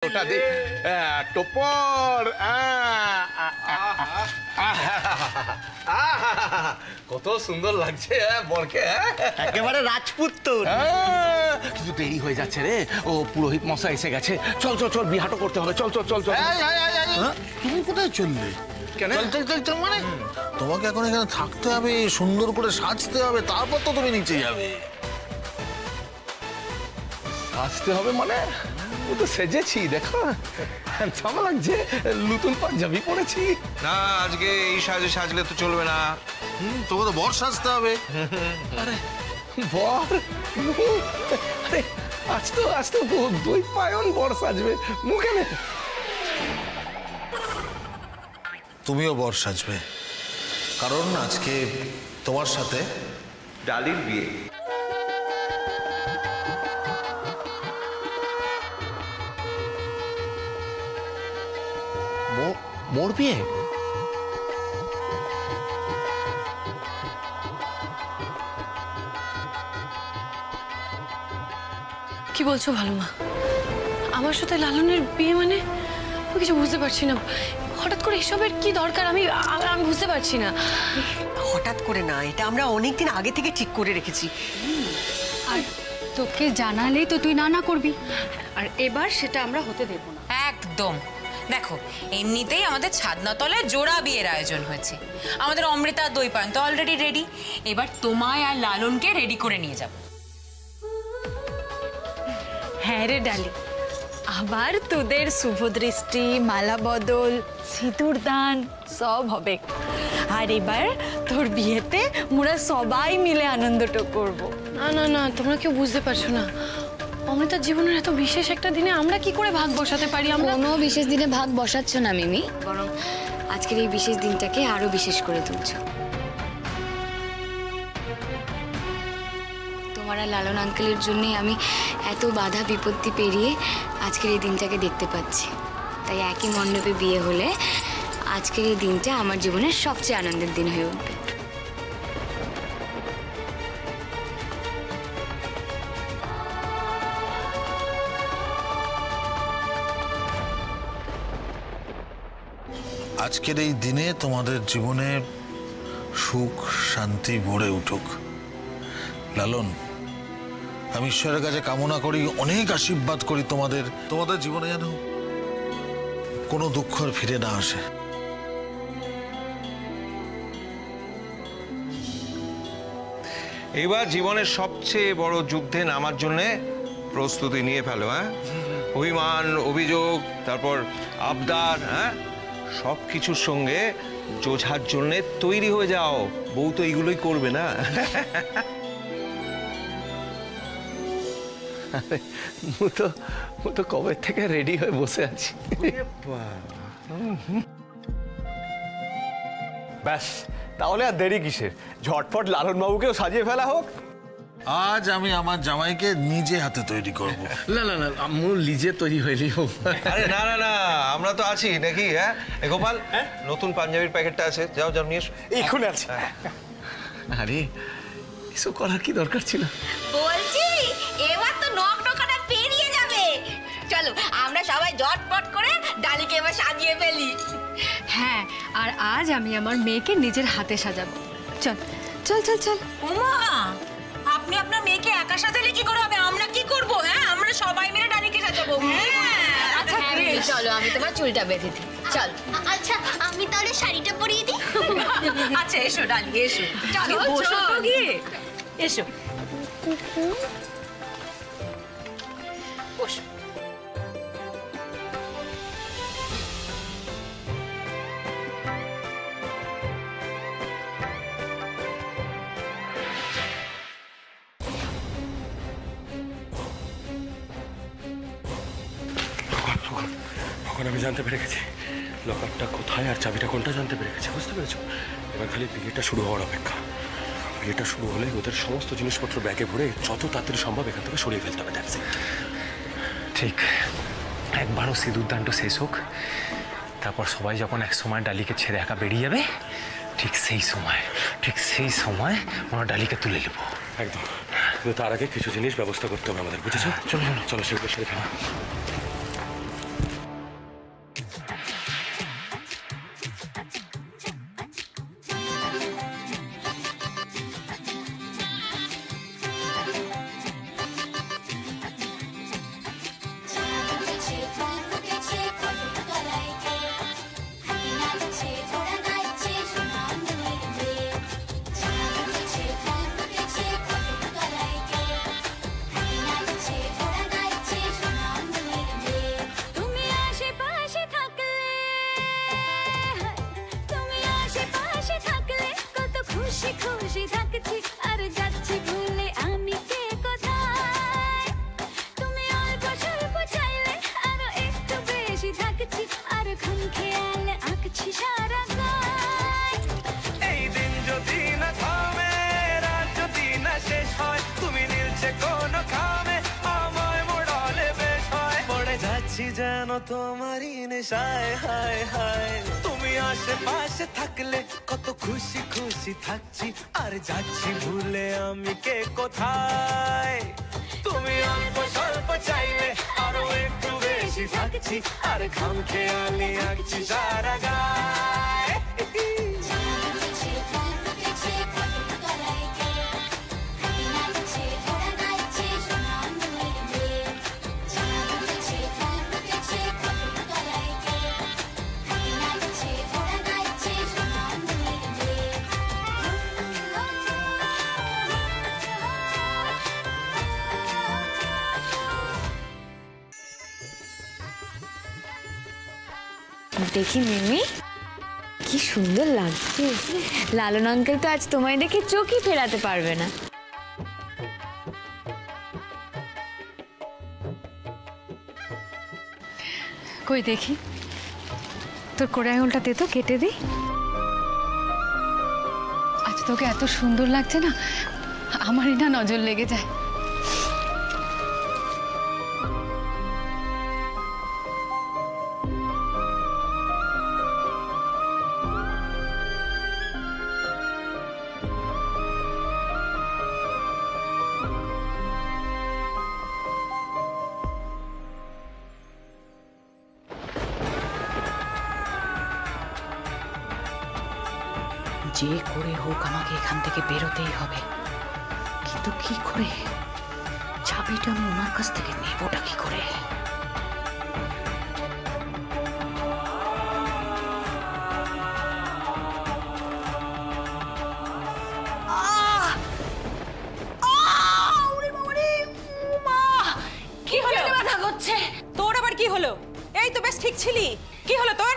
ওটা দেখ টোপর কত সুন্দর লাগছে বরকে একেবারে রাজপুত তো কিন্তু দেরি হয়ে যাচ্ছে রে ও পুরোহিত মশাই এসে গেছে চল চল চল বিহাটো করতে হবে চল চল চল চল তুমি কোথায় চললে কেন চল মানে তোমাকে এখন এখানে থাকতে হবে সুন্দর করে সাজতে হবে তারপর তো তুমি নিচে যাবে আসতে হবে মানে ও তো সেজেছি দেখো হ্যান্ডসাম লাগছে নতুন পাঞ্জাবি পরেছি না আজকে এই সাজে সাজলে তো চলবে না তোমাকে তো বর সাজতে হবে আরে বর আরে আজ তো দুই পায়ন বর সাজবে মুখে নে তুমিও বর সাজবে কারণ আজকে তোমার সাথে ডালির বিয়ে মোর বিয়ে কি বলছো ভালো মা আমার সাথে লালনের বিয়ে মানে আমি কিছু বুঝতে পারছি না হঠাৎ করে এসবের কি দরকার আমি বুঝতে পারছি না হঠাৎ করে না এটা আমরা অনেকদিন আগে থেকে ঠিক করে রেখেছি আর তোকে জানালেই তো তুই না না করবি আর এবার সেটা আমরা হতে দেব না একদম দেখো এমনিতেই আমাদের ছাদনাতলায় জোড়া বিয়ের আয়োজন হয়েছে আমাদের অমৃতা দই পান তো অলরেডি রেডি এবার তোমায় আর লালনকে রেডি করে নিয়ে যাব হ্যাঁ রে ডালি আবার তোদের শুভদৃষ্টি মালা বদল সিঁদুর দান সব হবে আর এবার তোর বিয়েতে মোরা সবাই মিলে আনন্দটা করব না না না তোমরা কেউ বুঝতে পারছো না অমৃতার জীবনের এত বিশেষ একটা দিনে আমরা কি করে ভাগ বসাতে পারি আমরা কোনো বিশেষ দিনে ভাগ বসাচ্ছ না মিমি বরং আজকের এই বিশেষ দিনটাকে আরো বিশেষ করে তুলছো তোমার আর লালন আঙ্কেলের জন্য আমি এত বাধা বিপত্তি পেরিয়ে আজকের এই দিনটাকে দেখতে পাচ্ছি তাই একই মণ্ডপে বিয়ে হলে আজকের এই দিনটা আমার জীবনের সবচেয়ে আনন্দের দিন হয়ে উঠবে আজকের এই দিনে তোমাদের জীবনে সুখ শান্তি ভরে উঠুক লালন আমি ঈশ্বরের কাছে কামনা করি অনেক আশীর্বাদ করি তোমাদের জীবনে যেন কোনো দুঃখ আর ফিরে না আসে এবার জীবনের সবচেয়ে বড় যুদ্ধে নামার জন্য প্রস্তুতি নিয়ে ফেলো হ্যাঁ অভিমান অভিযোগ তারপর আবদার হ্যাঁ সব কিছুর সঙ্গে জোঝার জন্য তৈরি হয়ে যাও বউ তো এইগুলোই করবে না তো কবে থেকে রেডি হয়ে বসে আছি ব্যাস তাহলে আর দেরি কিসের ঝটফট লালন বাবুকেও সাজিয়ে ফেলা হোক আজ আমি আমার জামাইকে নিজে হাতে তৈরি করব না না না আমি নিজে তৈরি হইলি আরে না না না আমরা তো আছি নাকি হ্যাঁ গোপাল নতুন পাঞ্জাবির প্যাকেটটা আছে যাও যাও নিয়ে এসো এক্ষুনি আছে আরে এসব করার কি দরকার ছিল বলছি এবার তো নখ টকাটা পেরিয়ে যাবে চলো আমরা সবাই ঝটপট করে ডালিকে এবার সাজিয়ে ফেলি হ্যাঁ আর আজ আমি আমার মেয়েকে নিজের হাতে সাজাবো চল চল চল চল ওমা আপনি আপনার মেয়েকে একা সাজালে কি করে হবে আমরা কি করব হ্যাঁ আমরা সবাই মিলে ডালিকে সাজাবো আচ্ছা চলো আমি তোমার চুলটা বেঁধে দিই চল আচ্ছা আমি তাহলে শাড়িটা পরিয়ে দিই আচ্ছা এসো ডালি এসো চলো বসো তো গিয়ে এসো বসো এখন আমি জানতে পেরে গেছি লকারটা কোথায় আর চাবিটা কোনটা জানতে পেরে গেছি বুঝতে পেরেছো এবার খালি বিয়েটা শুরু হওয়ার অপেক্ষা বিয়েটা শুরু হলে ওদের সমস্ত জিনিসপত্র ব্যাগে ভরে যত তাড়াতাড়ি সম্ভব এখান থেকে সরিয়ে ফেলতে হবে ঠিক একবারও সিঁদুরদানটা শেষ হোক তারপর সবাই যখন এক সময় ডালিকে ছেড়ে একা বেরিয়ে যাবে ঠিক সেই সময় আমরা ডালিকে তুলে নেব একদম কিন্তু তার আগে কিছু জিনিস ব্যবস্থা করতে হবে আমাদের বুঝেছো চলো চলো সেগুলো সেরে ফেলা যেন তোমারই নেশায়, হায় হায় তুমি আশেপাশে থাকলে কত খুশি খুশি থাকছি, আর যাচ্ছি ভুলে আমি কে কোথায়। তুমি অল্প স্বল্প চাইলে আরো একটু বেশি থাকছি, আর ঘাম খেয়ালি আঁকছি সারা গায়। দেখি মিমি, কি সুন্দর লাগছে। লালন আঙ্কেল তো আজ তোমায় দেখে চোখই ফেরাতে পারবে না। কই দেখি, তোর কোড়ে আঙুলটা দে তো, কেটে দি। আজ তোকে এত সুন্দর লাগছে না, আমারই না নজর লেগে যায়। যে করে হোক আমাকে এখান থেকে বেরোতেই হবে, কিন্তু কি করে? চাবিটা আমি ওনার কাছ থেকে নেবটা কি করে? কি হলো? ব্যথা করছে। তোর আবার কি হলো? এই তো বেশ ঠিক ছিলি, কি হলো তোর?